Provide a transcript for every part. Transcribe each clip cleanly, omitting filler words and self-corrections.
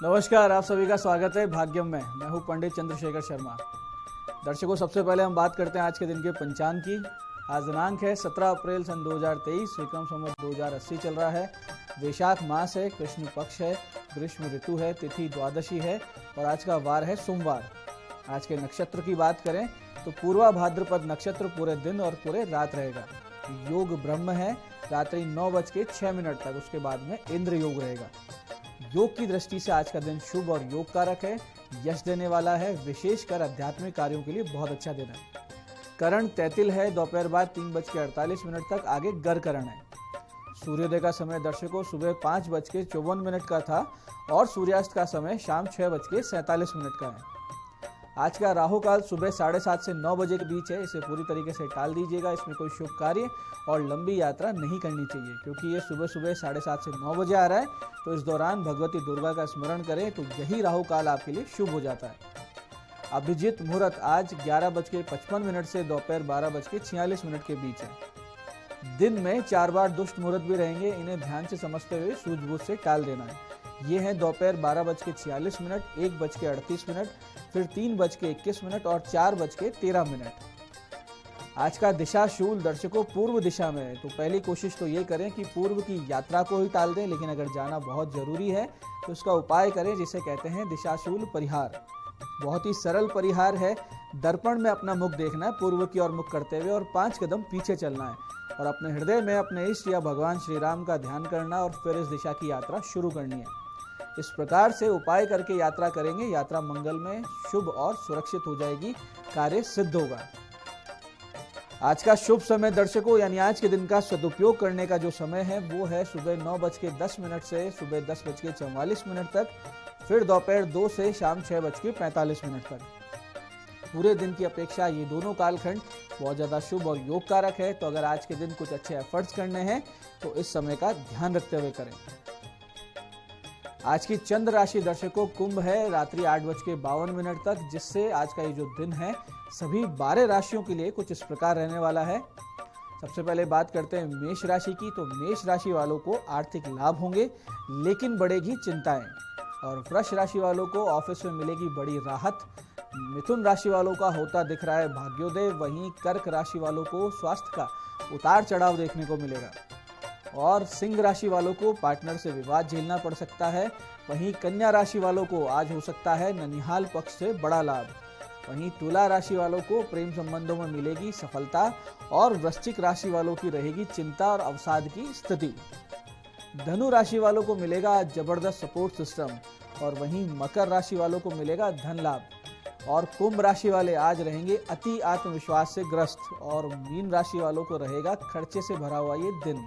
नमस्कार, आप सभी का स्वागत है भाग्यम में। मैं हूं पंडित चंद्रशेखर शर्मा। दर्शकों, सबसे पहले हम बात करते हैं आज के दिन के पंचांग की। आज दिनांक है 17 अप्रैल सन 2023, विक्रम संवत 2080 चल रहा है। वैशाख मास है, कृष्ण पक्ष है, ग्रीष्म ऋतु है, तिथि द्वादशी है और आज का वार है सोमवार। आज के नक्षत्र की बात करें तो पूर्वा भाद्रपद नक्षत्र पूरे दिन और पूरे रात रहेगा। योग ब्रह्म है, रात्रि 9:06 तक, उसके बाद में इंद्र योग रहेगा। योग की दृष्टि से आज का दिन शुभ और योग कारक है, यश देने वाला है, विशेषकर आध्यात्मिक कार्यों के लिए बहुत अच्छा दिन है। करण तैतिल है, दोपहर बाद 3:48 तक, आगे गर करण है। सूर्योदय का समय दर्शकों सुबह 5:54 का था और सूर्यास्त का समय शाम 6:47 का है। आज का राहु काल सुबह 7:30 से 9 बजे के बीच है, इसे पूरी तरीके से टाल दीजिएगा। इसमें कोई शुभ कार्य और लंबी यात्रा नहीं करनी चाहिए क्योंकि ये सुबह 7:30 से 9 बजे आ रहा है। तो इस दौरान भगवती दुर्गा का स्मरण करें तो यही राहु काल आपके लिए शुभ हो जाता है। अभिजीत मुहूर्त आज 11:55 से दोपहर 12:46 के बीच है। दिन में 4 बार दुष्ट मुहूर्त भी रहेंगे, इन्हें ध्यान से समझते हुए सूझबूझ से टाल देना है। ये हैं दोपहर 12:46, 1:38, फिर 3:21 और 4:13। आज का दिशा शूल दर्शकों पूर्व दिशा में है, तो पहली कोशिश तो ये करें कि पूर्व की यात्रा को ही टाल दें, लेकिन अगर जाना बहुत जरूरी है तो उसका उपाय करें, जिसे कहते हैं दिशाशूल परिहार। बहुत ही सरल परिहार है। दर्पण में अपना मुख देखना है पूर्व की ओर मुख करते हुए और 5 कदम पीछे चलना है और अपने हृदय में अपने इष्ट या भगवान श्री राम का ध्यान करना और फिर इस दिशा की यात्रा शुरू करनी है। इस प्रकार से उपाय करके यात्रा करेंगे, यात्रा मंगल में शुभ और सुरक्षित हो जाएगी, कार्य सिद्ध होगा। आज का शुभ समय दर्शकों यानी आज के दिन का सदुपयोग करने का जो समय है वो है सुबह 9:10 से सुबह 10:44 तक, फिर दोपहर 2 से शाम 6:45 तक। पूरे दिन की अपेक्षा ये दोनों कालखंड बहुत ज़्यादा शुभ और योग कारक है। तो अगर आज के दिन कुछ अच्छे एफर्ट्स करने हैं तो इस समय का ध्यान रखते हुए करें। आज की चंद्र राशि दर्शकों कुंभ है, रात्रि 8:52 तक, जिससे आज का ये जो दिन है सभी 12 राशियों के लिए कुछ इस प्रकार रहने वाला है। सबसे पहले बात करते हैं मेष राशि की। तो मेष राशि वालों को आर्थिक लाभ होंगे लेकिन बढ़ेगी चिंताएं, और वृष राशि वालों को ऑफिस में मिलेगी बड़ी राहत। मिथुन राशि वालों का होता दिख रहा है भाग्योदय। वहीं कर्क राशि वालों को स्वास्थ्य का उतार चढ़ाव देखने को मिलेगा और सिंह राशि वालों को पार्टनर से विवाद झेलना पड़ सकता है। वहीं कन्या राशि वालों को आज हो सकता है ननिहाल पक्ष से बड़ा लाभ। वहीं तुला राशि वालों को प्रेम संबंधों में मिलेगी सफलता और वृश्चिक राशि वालों की रहेगी चिंता और अवसाद की स्थिति। धनु राशि वालों को मिलेगा जबरदस्त सपोर्ट सिस्टम और वहीं मकर राशि वालों को मिलेगा धन लाभ। और कुंभ राशि वाले आज रहेंगे अति आत्मविश्वास से ग्रस्त और मीन राशि वालों को रहेगा खर्चे से भरा हुआ ये दिन।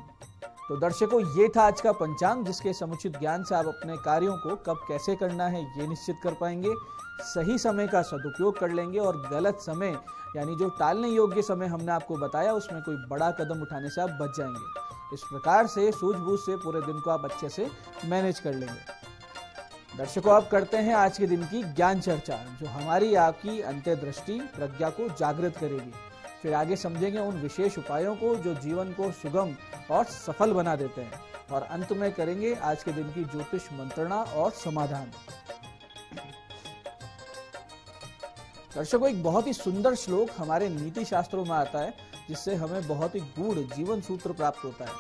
तो दर्शकों ये था आज का पंचांग, जिसके समुचित ज्ञान से आप अपने कार्यों को कब कैसे करना है ये निश्चित कर पाएंगे, सही समय का सदुपयोग कर लेंगे और गलत समय यानी जो टालने योग्य समय हमने आपको बताया उसमें कोई बड़ा कदम उठाने से आप बच जाएंगे। इस प्रकार से सूझबूझ से पूरे दिन को आप अच्छे से मैनेज कर लेंगे। दर्शकों आप करते हैं आज के दिन की ज्ञान चर्चा, जो हमारी आपकी अंतर्दृष्टि प्रज्ञा को जागृत करेगी। फिर आगे समझेंगे उन विशेष उपायों को जो जीवन को सुगम और सफल बना देते हैं, और अंत में करेंगे आज के दिन की ज्योतिष मंत्रणा और समाधान। दर्शकों एक बहुत ही सुंदर श्लोक हमारे नीति शास्त्रों में आता है, जिससे हमें बहुत ही गूढ़ जीवन सूत्र प्राप्त होता है,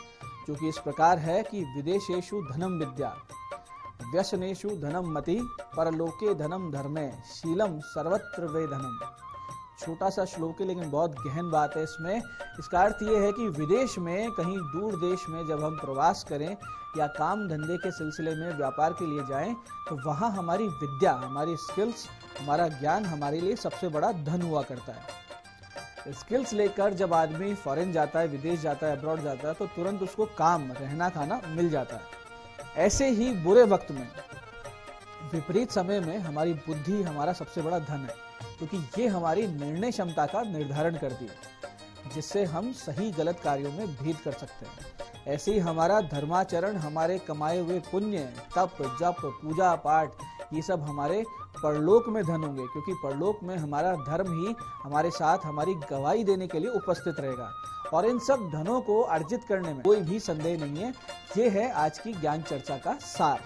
जो कि इस प्रकार है कि विदेशेषु धनम विद्या, व्यसनेषु धनम मति, परलोके धनम धर्मे, शीलम सर्वत्र वे धनम। छोटा सा श्लोक है लेकिन बहुत गहन बात है इसमें। इसका अर्थ ये है कि विदेश में, कहीं दूर देश में जब हम प्रवास करें या काम धंधे के सिलसिले में व्यापार के लिए जाएं, तो वहाँ हमारी विद्या, हमारी स्किल्स, हमारा ज्ञान हमारे लिए सबसे बड़ा धन हुआ करता है। स्किल्स लेकर जब आदमी फॉरेन जाता है, विदेश जाता है, अब्रॉड जाता है, तो तुरंत उसको काम, रहना खाना मिल जाता है। ऐसे ही बुरे वक्त में, विपरीत समय में हमारी बुद्धि हमारा सबसे बड़ा धन है, क्योंकि ये हमारी निर्णय क्षमता का निर्धारण करती है, जिससे हम सही गलत कार्यों में भेद कर सकते हैं। ऐसे ही हमारा धर्माचरण, हमारे कमाए हुए पुण्य, तप, जप, पूजा पाठ, ये सब हमारे परलोक में धन होंगे, क्योंकि परलोक में हमारा धर्म ही हमारे साथ हमारी गवाही देने के लिए उपस्थित रहेगा। और इन सब धनों को अर्जित करने में कोई भी संदेह नहीं है। ये है आज की ज्ञान चर्चा का सार।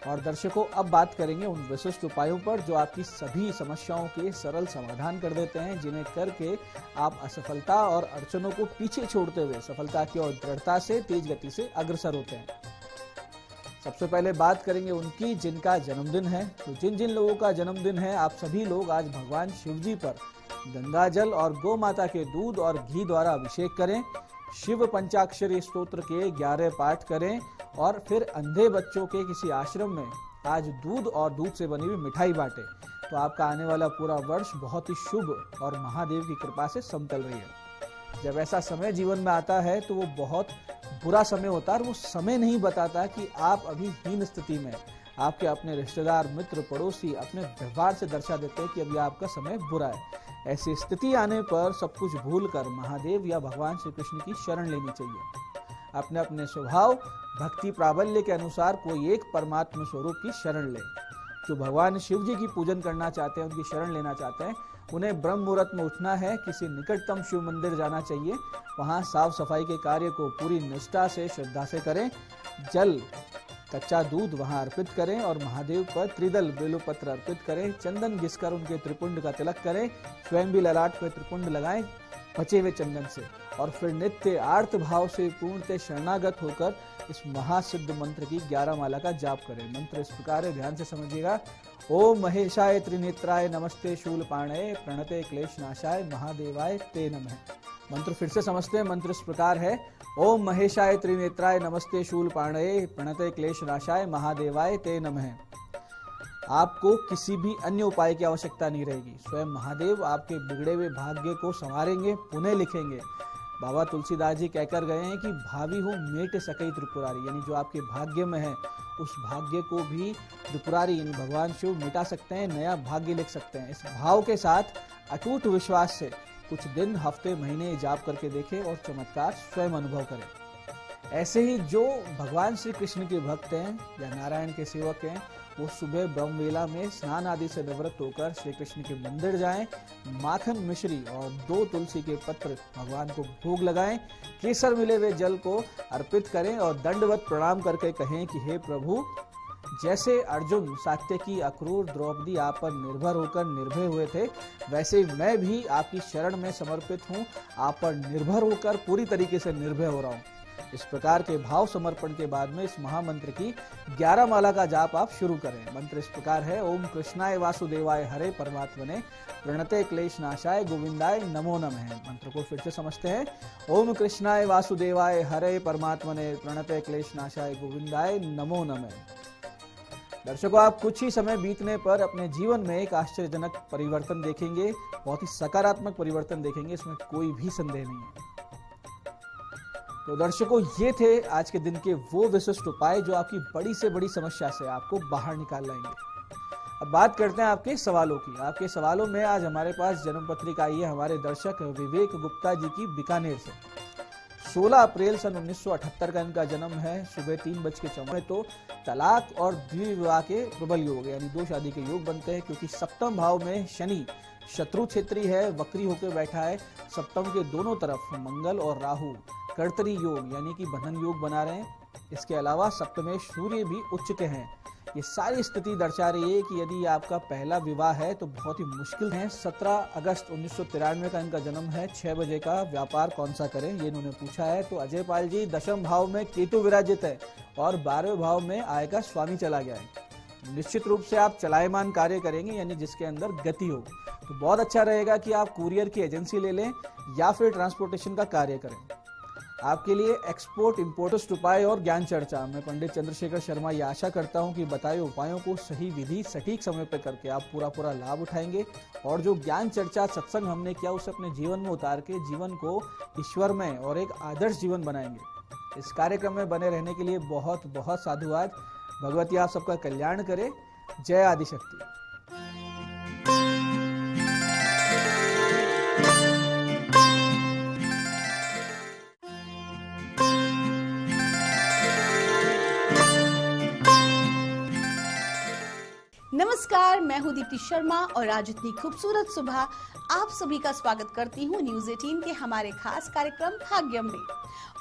और दर्शकों, अब बात करेंगे उन विशिष्ट उपायों पर जो आपकी सभी समस्याओं के सरल समाधान कर देते हैं, जिन्हें करके आप असफलता और अड़चनों को पीछे छोड़ते हुए सफलता की ओर दृढ़ता से तेज गति से अग्रसर होते हैं। सबसे पहले बात करेंगे उनकी जिनका जन्मदिन है। तो जिन जिन लोगों का जन्मदिन है, आप सभी लोग आज भगवान शिव जी पर गंगा जल और गौ माता के दूध और घी द्वारा अभिषेक करें, शिव पंचाक्षरी स्तोत्र के 11 पाठ करें और फिर अंधे बच्चों के किसी आश्रम में आज दूध और दूध से बनी हुई मिठाई बांटें। तो आपका आने वाला पूरा वर्ष बहुत ही शुभ और महादेव की कृपा से समतल रही है। जब ऐसा समय जीवन में आता है तो वो बहुत बुरा समय होता है और वो समय नहीं बताता कि आप अभी हीन स्थिति में। आपके अपने रिश्तेदार, मित्र, पड़ोसी अपने व्यवहार से दर्शा देते हैं कि अभी आपका समय बुरा है। ऐसी स्थिति आने पर सब कुछ भूलकर महादेव या भगवान श्री कृष्ण की शरण लेनी चाहिए। अपने अपने स्वभाव, भक्ति प्राबल्य के अनुसार कोई एक परमात्मा स्वरूप की शरण ले। जो भगवान शिव जी की पूजन करना चाहते हैं, उनकी शरण लेना चाहते हैं, उन्हें ब्रह्म मुहूर्त में उठना है, किसी निकटतम शिव मंदिर जाना चाहिए। वहां साफ सफाई के कार्य को पूरी निष्ठा से, श्रद्धा से करें। जल, कच्चा दूध वहां अर्पित करें और महादेव पर त्रिदल बेलपत्र अर्पित करें। चंदन घिसकर उनके त्रिपुंड का तिलक करें। स्वयं भी ललाट पर त्रिपुंड लगाएं बचे हुए चंदन से, और फिर नित्य आर्त भाव से पूर्णतः शरणागत होकर इस महासिद्ध मंत्र की 11 माला का जाप करें। मंत्र इस प्रकार है, ध्यान से समझिएगा। ओम महेशाय त्रिनेत्राय नमस्ते शूलपाणये प्रणते क्लेशनाशाय महादेवाय ते नमः। मंत्र फिर से समझते हैं। मंत्र इस प्रकार है, ओम महेशाय त्रिनेत्राय नमस्ते शूलपाणये प्रणते क्लेशनाशाय महादेवाय ते नमः। आपको किसी भी अन्य उपाय की आवश्यकता नहीं रहेगी। स्वयं महादेव आपके बिगड़े हुए भाग्य को संवारेंगे, पुनः लिखेंगे। बाबा तुलसीदास जी कहकर गए हैं कि भावी हो मेट सकई त्रिपुरारी, यानी जो आपके भाग्य में है उस भाग्य को भी त्रिपुरारी यानी भगवान शिव मिटा सकते हैं, नया भाग्य लिख सकते हैं। इस भाव के साथ अटूट विश्वास से कुछ दिन, हफ्ते, महीने जाप करके देखें और चमत्कार स्वयं अनुभव करें। ऐसे ही जो भगवान श्री कृष्ण के भक्त हैं या नारायण के सेवक हैं, वो सुबह ब्रह्मवेला में स्नान आदि से निवृत्त होकर श्री कृष्ण के मंदिर जाएं, माखन, मिश्री और 2 तुलसी के पत्र भगवान को भोग लगाएं, केसर मिले हुए जल को अर्पित करें और दंडवत प्रणाम करके कहें कि हे प्रभु, जैसे अर्जुन सात्यकी, अक्रूर, द्रौपदी आप पर निर्भर होकर निर्भय हुए थे, वैसे मैं भी आपकी शरण में समर्पित हूँ, आप पर निर्भर होकर पूरी तरीके से निर्भय हो रहा हूँ। इस प्रकार के भाव समर्पण के बाद में इस महामंत्र की 11 माला का जाप आप शुरू करें। मंत्र इस प्रकार है, ओम कृष्णाय वासुदेवाय हरे परमात्मने प्रणते क्लेशनाशाय गोविंदाय नमो नमः। मंत्र को फिर से समझते हैं। ओम कृष्णाय वासुदेवाय हरे परमात्मने प्रणते क्लेशनाशाय गोविंदाय नमो नमः। दर्शकों, आप कुछ ही समय बीतने पर अपने जीवन में एक आश्चर्यजनक परिवर्तन देखेंगे, बहुत ही सकारात्मक परिवर्तन देखेंगे, इसमें कोई भी संदेह नहीं है। तो दर्शकों, ये थे आज के दिन के वो विशिष्ट उपाय जो आपकी बड़ी से बड़ी समस्या से आपको बाहर निकाल लाएंगे। अब बात करते हैं आपके सवालों की। आपके सवालों में आज हमारे पास जन्म पत्रिका आई है हमारे दर्शक विवेक गुप्ता जी की बीकानेर से। 16 अप्रैल सन 1978 का इनका जन्म है। सुबह 3:04 तो तलाक और द्विविवाह के प्रबल योग यानी 2 शादी के योग बनते हैं, क्योंकि सप्तम भाव में शनि शत्रु क्षेत्री है, वक्री होकर बैठा है। सप्तम के दोनों तरफ मंगल और राहु कर्तरी योग यानी कि बंधन योग बना रहे हैं। इसके अलावा सप्तमेश सूर्य भी उच्च के हैं। ये सारी स्थिति दर्शा रही है कि यदि आपका पहला विवाह है तो बहुत ही मुश्किल है। 17 अगस्त 1993 का इनका जन्म है। 6 बजे का व्यापार कौन सा करें, ये इन्होंने पूछा है। तो अजय पाल जी, दशम भाव में केतु विराजित है और 12वें भाव में आय का स्वामी चला गया है। निश्चित रूप से आप चलायमान कार्य करेंगे, यानी जिसके अंदर गति हो। तो बहुत अच्छा रहेगा कि आप कुरियर की एजेंसी ले लें या फिर ट्रांसपोर्टेशन का कार्य करें। आपके लिए एक्सपोर्ट इंपोर्ट उपाय और ज्ञान चर्चा, मैं पंडित चंद्रशेखर शर्मा ये आशा करता हूं कि बताए उपायों को सही विधि सटीक समय पर करके आप पूरा लाभ उठाएंगे और जो ज्ञान चर्चा सत्संग हमने किया उसे अपने जीवन में उतार के जीवन को ईश्वरमय और एक आदर्श जीवन बनाएंगे। इस कार्यक्रम में बने रहने के लिए बहुत बहुत साधुवाद। भगवती आप सबका कल्याण करे। जय आदिशक्ति। नमस्कार, मैं हूं दीप्ति शर्मा और आज इतनी खूबसूरत सुबह आप सभी का स्वागत करती हूं न्यूज़ 18 के हमारे खास कार्यक्रम भाग्यम में।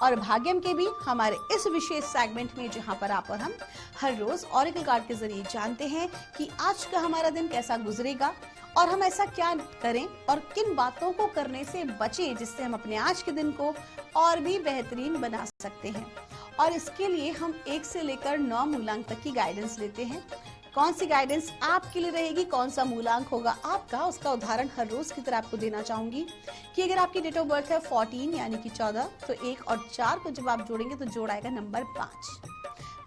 और भाग्यम के भी हमारे इस विशेष सेगमेंट में, जहां पर आप और हम हर रोज ऑरेकल कार्ड के जरिए जानते हैं कि आज का हमारा दिन कैसा गुजरेगा और हम ऐसा क्या करें और किन बातों को करने से बचें जिससे हम अपने आज के दिन को और भी बेहतरीन बना सकते हैं। और इसके लिए हम 1 से लेकर 9 मूलांक तक की गाइडेंस लेते हैं। कौन सी गाइडेंस आपके लिए रहेगी, कौन सा मूलांक होगा आपका, उसका उदाहरण हर रोज की तरह आपको देना चाहूंगी कि अगर आपकी डेट ऑफ बर्थ है 14 यानी कि 14, तो 1 और 4 को जब आप जोड़ेंगे तो जोड़ आएगा नंबर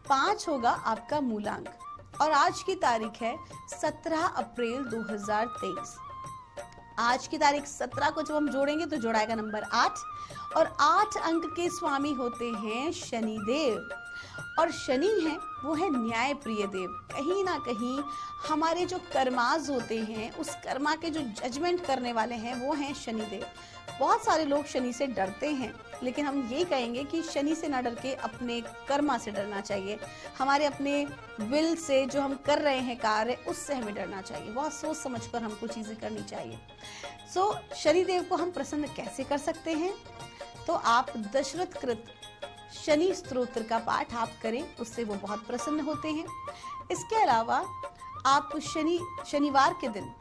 5 होगा आपका मूलांक। और आज की तारीख है 17 अप्रैल 2023। आज की तारीख 17 को जब हम जोड़ेंगे तो जोड़ाएगा नंबर 8 और 8 अंक के स्वामी होते हैं शनिदेव। और शनि है वो है न्याय प्रिय देव। कहीं ना कहीं हमारे जो कर्माज होते हैं उस कर्मा के जो जजमेंट करने वाले हैं वो हैं शनिदेव। बहुत सारे लोग शनि से डरते हैं, लेकिन हम ये कहेंगे कि शनि से ना डर के अपने कर्मा से डरना चाहिए। हमारे अपने विल से जो हम कर रहे हैं कार्य उससे हमें डरना चाहिए। बहुत सोच समझ कर हमको चीजें करनी चाहिए। शनिदेव को हम प्रसन्न कैसे कर सकते हैं? तो आप दशरथ कृत शनि स्तोत्र का पाठ आप करें, उससे वो बहुत प्रसन्न होते हैं। इसके अलावा आप शनिवार के दिन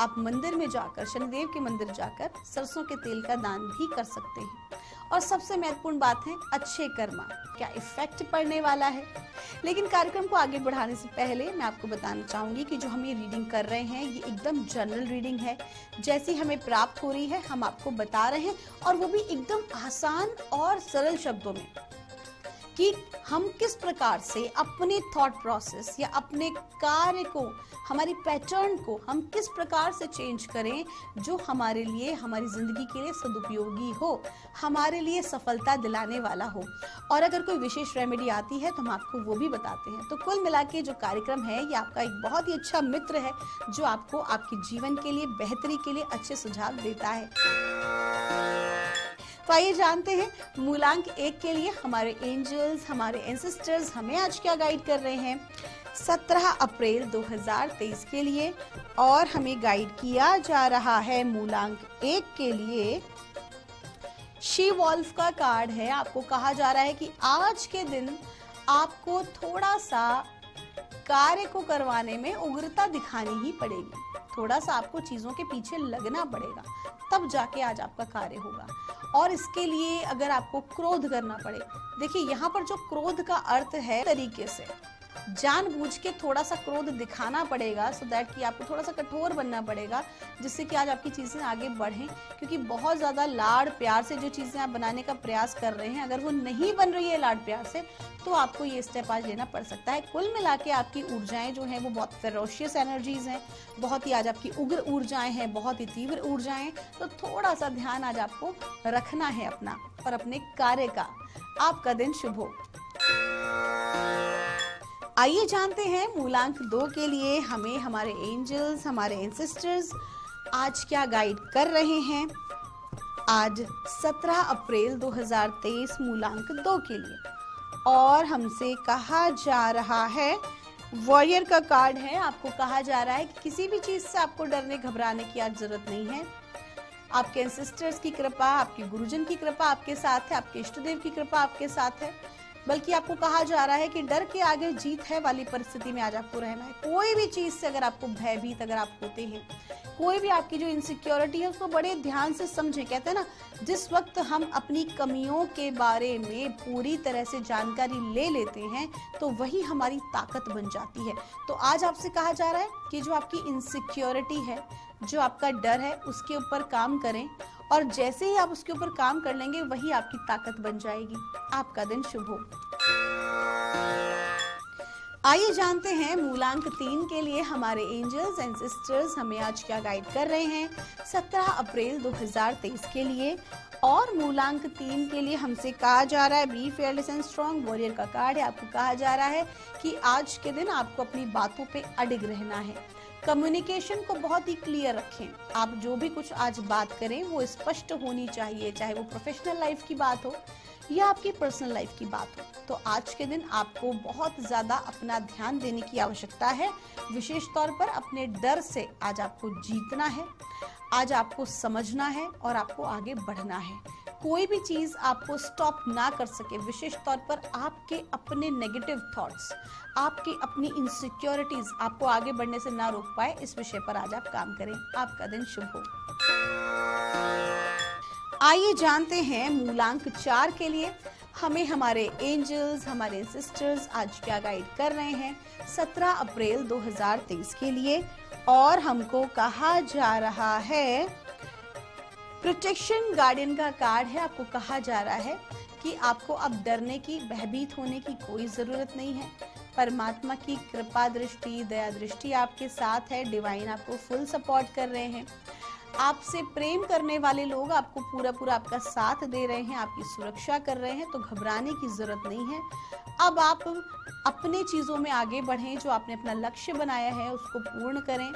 आप मंदिर में जाकर, शनिदेव के मंदिर जाकर सरसों के तेल का दान भी कर सकते हैं। और सबसे महत्वपूर्ण बात है अच्छे कर्मा, क्या इफेक्ट पड़ने वाला है। लेकिन कार्यक्रम को आगे बढ़ाने से पहले मैं आपको बताना चाहूंगी कि जो हम ये रीडिंग कर रहे हैं ये एकदम जनरल रीडिंग है। जैसी हमें प्राप्त हो रही है हम आपको बता रहे हैं, और वो भी एकदम आसान और सरल शब्दों में कि हम किस प्रकार से अपने थॉट प्रोसेस या अपने कार्य को, हमारी पैटर्न को हम किस प्रकार से चेंज करें जो हमारे लिए, हमारी जिंदगी के लिए सदुपयोगी हो, हमारे लिए सफलता दिलाने वाला हो। और अगर कोई विशेष रेमेडी आती है तो हम आपको वो भी बताते हैं। तो कुल मिला के जो कार्यक्रम है ये आपका एक बहुत ही अच्छा मित्र है जो आपको आपके जीवन के लिए, बेहतरी के लिए अच्छे सुझाव देता है। तो आइए जानते हैं मूलांक 1 के लिए हमारे एंजल्स, हमारे एंसेस्टर्स हमें आज क्या गाइड कर रहे हैं 17 अप्रैल 2023 के लिए। और हमें गाइड किया जा रहा है मूलांक 1 के लिए शी वॉल्फ का कार्ड है। आपको कहा जा रहा है कि आज के दिन आपको थोड़ा सा कार्य को करवाने में उग्रता दिखानी ही पड़ेगी। थोड़ा सा आपको चीजों के पीछे लगना पड़ेगा, तब जाके आज आपका कार्य होगा। और इसके लिए अगर आपको क्रोध करना पड़े, देखिए यहाँ पर जो क्रोध का अर्थ है तरीके से जानबूझ के थोड़ा सा क्रोध दिखाना पड़ेगा, सो दैट कि आपको थोड़ा सा कठोर बनना पड़ेगा जिससे कि आज आपकी चीजें आगे बढ़ें। क्योंकि बहुत ज्यादा लाड़ प्यार से जो चीजें आप बनाने का प्रयास कर रहे हैं, अगर वो नहीं बन रही है लाड़ प्यार से, तो आपको ये स्टेप आज लेना पड़ सकता है। कुल मिला के आपकी ऊर्जाएं जो हैं वो बहुत फेरोशियस एनर्जीज हैं, बहुत ही आज आपकी उग्र ऊर्जाएं हैं, बहुत ही तीव्र ऊर्जाएं। तो थोड़ा सा ध्यान आज आपको रखना है अपना और अपने कार्य का। आपका दिन शुभ हो। आइए जानते हैं मूलांक 2 के लिए हमें हमारे एंजल्स, हमारे एंसेस्टर्स आज क्या गाइड कर रहे हैं। आज 17 अप्रैल 2023 मूलांक 2 के लिए। और हमसे कहा जा रहा है, वॉरियर का कार्ड है। आपको कहा जा रहा है कि किसी भी चीज से आपको डरने घबराने की आज जरूरत नहीं है। आपके एंसेस्टर्स की कृपा, आपके गुरुजन की कृपा आपके साथ है, आपके इष्ट देव की कृपा आपके साथ है। बल्कि आपको कहा जा रहा है कि डर के आगे जीत है वाली परिस्थिति में आज आपको रहना है। कोई भी चीज से अगर आपको भयभीत अगर आप होते हैं, कोई भी आपकी जो इनसिक्योरिटी है उसको बड़े ध्यान से समझें। कहते हैं ना, जिस वक्त हम अपनी कमियों के बारे में पूरी तरह से जानकारी ले लेते हैं तो वही हमारी ताकत बन जाती है। तो आज आपसे कहा जा रहा है कि जो आपकी इनसिक्योरिटी है, जो आपका डर है, उसके ऊपर काम करें। और जैसे ही आप उसके ऊपर काम कर लेंगे वही आपकी ताकत बन जाएगी। आपका दिन शुभ हो। आइए जानते हैं मूलांक 3 के लिए हमारे एंजल्स एंड सिस्टर्स हमें आज क्या गाइड कर रहे हैं 17 अप्रैल 2023 के लिए। और मूलांक 3 के लिए हमसे कहा जा रहा है be fearless and strong, warrior का कार्ड है। आपको कहा जा रहा है कि आज के दिन आपको अपनी बातों पे अडिग रहना है। कम्युनिकेशन को बहुत ही क्लियर रखें। आप जो भी कुछ आज बात करें वो स्पष्ट होनी चाहिए, चाहे वो प्रोफेशनल लाइफ की बात हो या आपकी पर्सनल लाइफ की बात हो। तो आज के दिन आपको बहुत ज्यादा अपना ध्यान देने की आवश्यकता है। विशेष तौर पर अपने डर से आज आपको जीतना है, आज आपको समझना है और आपको आगे बढ़ना है। कोई भी चीज आपको स्टॉप ना कर सके, विशेष तौर पर आपके अपने नेगेटिव थॉट्स, आपकी अपनी इनसिक्योरिटीज आपको आगे बढ़ने से ना रोक पाए, इस विषय पर आज आप काम करें। आपका दिन शुभ हो। आइए जानते हैं मूलांक 4 के लिए हमें हमारे एंजल्स, हमारे सिस्टर्स आज क्या गाइड कर रहे हैं 17 अप्रैल 2023 के लिए। और हमको कहा जा रहा है, प्रोटेक्शन गार्डियन का कार्ड है। आपको कहा जा रहा है कि आपको अब डरने की, भयभीत होने की कोई जरूरत नहीं है। परमात्मा की कृपा दृष्टि, दया दृष्टि आपके साथ है। डिवाइन आपको फुल सपोर्ट कर रहे हैं। आपसे प्रेम करने वाले लोग आपको पूरा आपका साथ दे रहे हैं, आपकी सुरक्षा कर रहे हैं, तो घबराने की जरूरत नहीं है। अब आप अपने चीजों में आगे बढ़ें, जो आपने अपना लक्ष्य बनाया है उसको पूर्ण करें।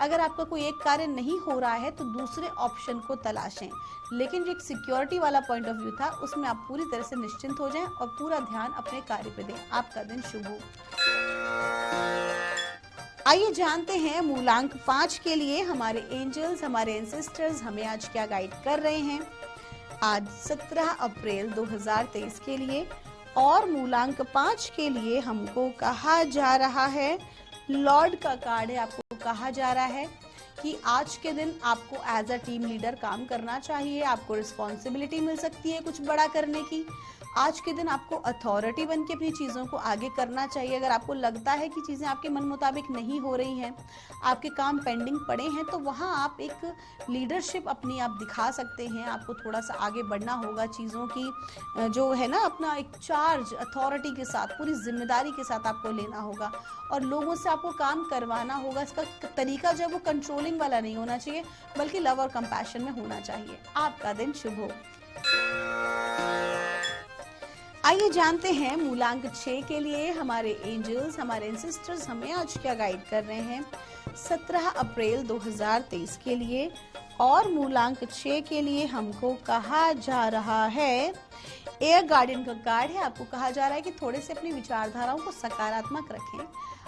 अगर आपका कोई एक कार्य नहीं हो रहा है तो दूसरे ऑप्शन को तलाशें, लेकिन जो एक सिक्योरिटी वाला पॉइंट ऑफ व्यू था उसमें आप पूरी तरह से निश्चिंत हो जाएं और पूरा ध्यान अपने कार्य पे दें। आपका दिन शुभ हो। आइए जानते हैं मूलांक 5 के लिए हमारे एंजल्स, हमारे एंसेस्टर्स हमें आज क्या गाइड कर रहे हैं आज 17 अप्रैल 2023 के लिए। और मूलांक 5 के लिए हमको कहा जा रहा है, लॉर्ड का कार्ड है। आपको कहा जा रहा है कि आज के दिन आपको एज अ टीम लीडर काम करना चाहिए। आपको रिस्पॉन्सिबिलिटी मिल सकती है कुछ बड़ा करने की। आज के दिन आपको अथॉरिटी बन के अपनी चीज़ों को आगे करना चाहिए। अगर आपको लगता है कि चीज़ें आपके मन मुताबिक नहीं हो रही हैं, आपके काम पेंडिंग पड़े हैं, तो वहाँ आप एक लीडरशिप अपनी आप दिखा सकते हैं। आपको थोड़ा सा आगे बढ़ना होगा, चीज़ों की जो है ना अपना एक चार्ज अथॉरिटी के साथ, पूरी जिम्मेदारी के साथ आपको लेना होगा और लोगों से आपको काम करवाना होगा। इसका तरीका जो वो कंट्रोलिंग वाला नहीं होना चाहिए, बल्कि लव और कंपैशन में होना चाहिए। आपका दिन शुभ हो। आइए जानते हैं मूलांक 6 के लिए हमारे एंजल्स, हमारे एंसेस्टर्स हमें आज क्या गाइड कर रहे हैं 17 अप्रैल 2023 के लिए। और मूलांक 6 के लिए हमको कहा जा रहा है, एयर गार्डियन का कार्ड है। आपको कहा जा रहा है कि थोड़े से अपनी विचारधाराओं को सकारात्मक रखें।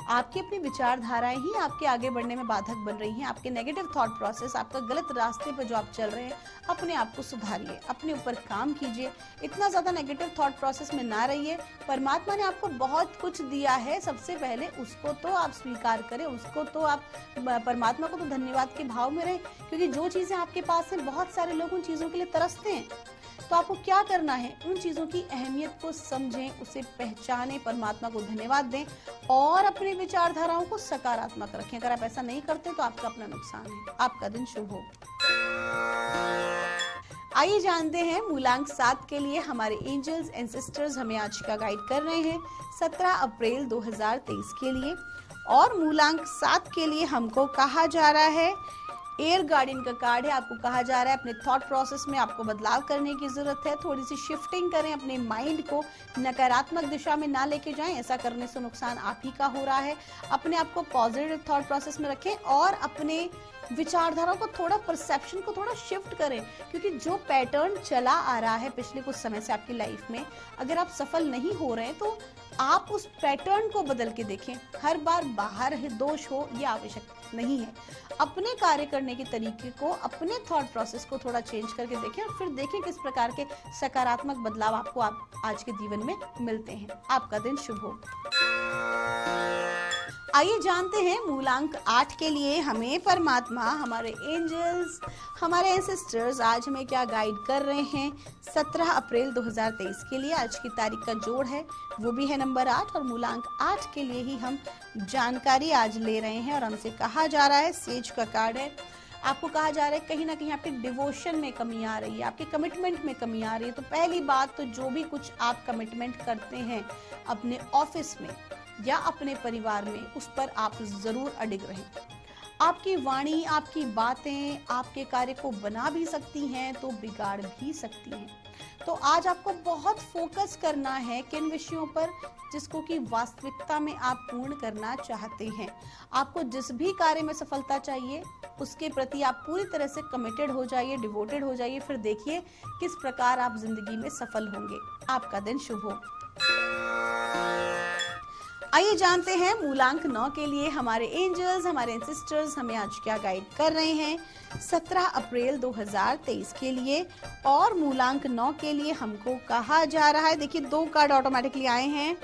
आपकी अपनी विचारधाराएं ही आपके आगे बढ़ने में बाधक बन रही हैं। आपके नेगेटिव थॉट प्रोसेस, आपका गलत रास्ते पर जो आप चल रहे हैं, अपने आप को सुधारिए, अपने ऊपर काम कीजिए। इतना ज्यादा नेगेटिव थॉट प्रोसेस में ना रहिए। परमात्मा ने आपको बहुत कुछ दिया है, सबसे पहले उसको तो आप स्वीकार करें, उसको तो आप परमात्मा को तो धन्यवाद के भाव में रहें, क्योंकि जो चीजें आपके पास हैं, बहुत सारे लोग उन चीजों के लिए तरसते हैं। तो आपको क्या करना है, उन चीजों की अहमियत को समझें, उसे पहचानें, परमात्मा को धन्यवाद दें और अपनी विचारधाराओं को सकारात्मक रखें। अगर आप ऐसा नहीं करते तो आपका अपना नुकसान है। आपका दिन शुभ हो। आइए जानते हैं मूलांक 7 के लिए हमारे एंजल्स, एंसेस्टर्स हमें आज का गाइड कर रहे हैं 17 अप्रैल 2023 के लिए। और मूलांक 7 के लिए हमको कहा जा रहा है, एयर गार्डियन का कार्ड है। आपको कहा जा रहा है अपने थॉट प्रोसेस में आपको बदलाव करने की जरूरत है। थोड़ी सी शिफ्टिंग करें, अपने माइंड को नकारात्मक दिशा में ना लेके जाएं, ऐसा करने से नुकसान आप ही का हो रहा है। अपने आप को पॉजिटिव थॉट प्रोसेस में रखें और अपने विचारधाराओं को थोड़ा, परसेप्शन को थोड़ा शिफ्ट करें, क्योंकि जो पैटर्न चला आ रहा है पिछले कुछ समय से आपकी लाइफ में, अगर आप सफल नहीं हो रहे हैं तो आप उस पैटर्न को बदल के देखें। हर बार बाहर दोष हो ये आवश्यक नहीं है। अपने कार्य करने के तरीके को, अपने थॉट प्रोसेस को थोड़ा चेंज करके देखें और फिर देखें किस प्रकार के सकारात्मक बदलाव आपको आज के जीवन में मिलते हैं। आपका दिन शुभ हो। आइए जानते हैं मूलांक 8 के लिए हमें परमात्मा, हमारे एंजल्स, हमारे एंसेस्टर्स आज हमें क्या गाइड कर रहे हैं 17 अप्रैल 2023 के लिए। आज की तारीख का जोड़ है वो भी है नंबर 8 और मूलांक 8 के लिए ही हम जानकारी आज ले रहे हैं। और हमसे कहा जा रहा है, सेज का कार्ड है। आपको कहा जा रहा है कहीं ना कहीं आपके डिवोशन में कमी आ रही है, आपके कमिटमेंट में कमी आ रही है। तो पहली बात तो जो भी कुछ आप कमिटमेंट करते हैं अपने ऑफिस में या अपने परिवार में, उस पर आप जरूर अडिग रहें। आपकी वाणी, आपकी बातें आपके कार्य को बना भी सकती हैं तो बिगाड़ भी सकती हैं। तो आज आपको बहुत फोकस करना है किन विषयों पर, जिसको कि वास्तविकता में आप पूर्ण करना चाहते हैं। आपको जिस भी कार्य में सफलता चाहिए उसके प्रति आप पूरी तरह से कमिटेड हो जाइए, डिवोटेड हो जाइए, फिर देखिए किस प्रकार आप जिंदगी में सफल होंगे। आपका दिन शुभ हो। आइए जानते हैं मूलांक 9 के लिए हमारे एंजल्स, हमारे एंसेस्टर्स हमें आज क्या गाइड कर रहे हैं 17 अप्रैल 2023 के लिए। और मूलांक 9 के लिए हमको कहा जा रहा है, देखिए 2 कार्ड ऑटोमेटिकली आए हैं।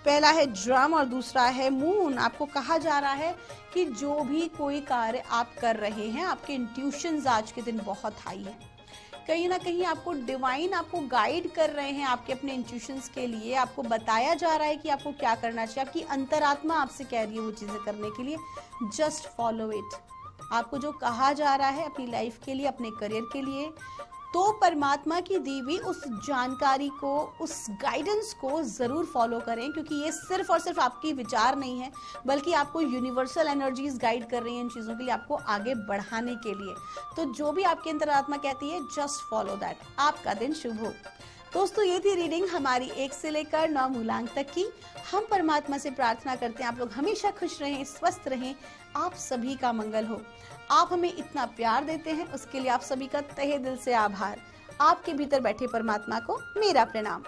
पहला है ड्रम और दूसरा है मून। आपको कहा जा रहा है कि जो भी कोई कार्य आप कर रहे हैं, आपके इंट्यूशंस आज के दिन बहुत हाई है। कहीं ना कहीं आपको डिवाइन आपको गाइड कर रहे हैं, आपके अपने इंट्यूशंस के लिए आपको बताया जा रहा है कि आपको क्या करना चाहिए। आपकी अंतरात्मा आपसे कह रही है वो चीजें करने के लिए, जस्ट फॉलो इट। आपको जो कहा जा रहा है अपनी लाइफ के लिए, अपने करियर के लिए, तो परमात्मा की दी हुई उस जानकारी को, उस गाइडेंस को जरूर फॉलो करें, क्योंकि ये सिर्फ और सिर्फ आपकी विचार नहीं है, बल्कि आपको यूनिवर्सल एनर्जीज गाइड कर रही हैं इन चीज़ों के लिए, आपको आगे बढ़ाने के लिए। तो जो भी आपकी अंतरात्मा कहती है, जस्ट फॉलो दैट। आपका दिन शुभ हो। दोस्तों, ये थी रीडिंग हमारी 1 से लेकर 9 मूलांक तक की। हम परमात्मा से प्रार्थना करते हैं आप लोग हमेशा खुश रहें, स्वस्थ रहें, आप सभी का मंगल हो। आप हमें इतना प्यार देते हैं, उसके लिए आप सभी का तहे दिल से आभार। आपके भीतर बैठे परमात्मा को मेरा प्रणाम।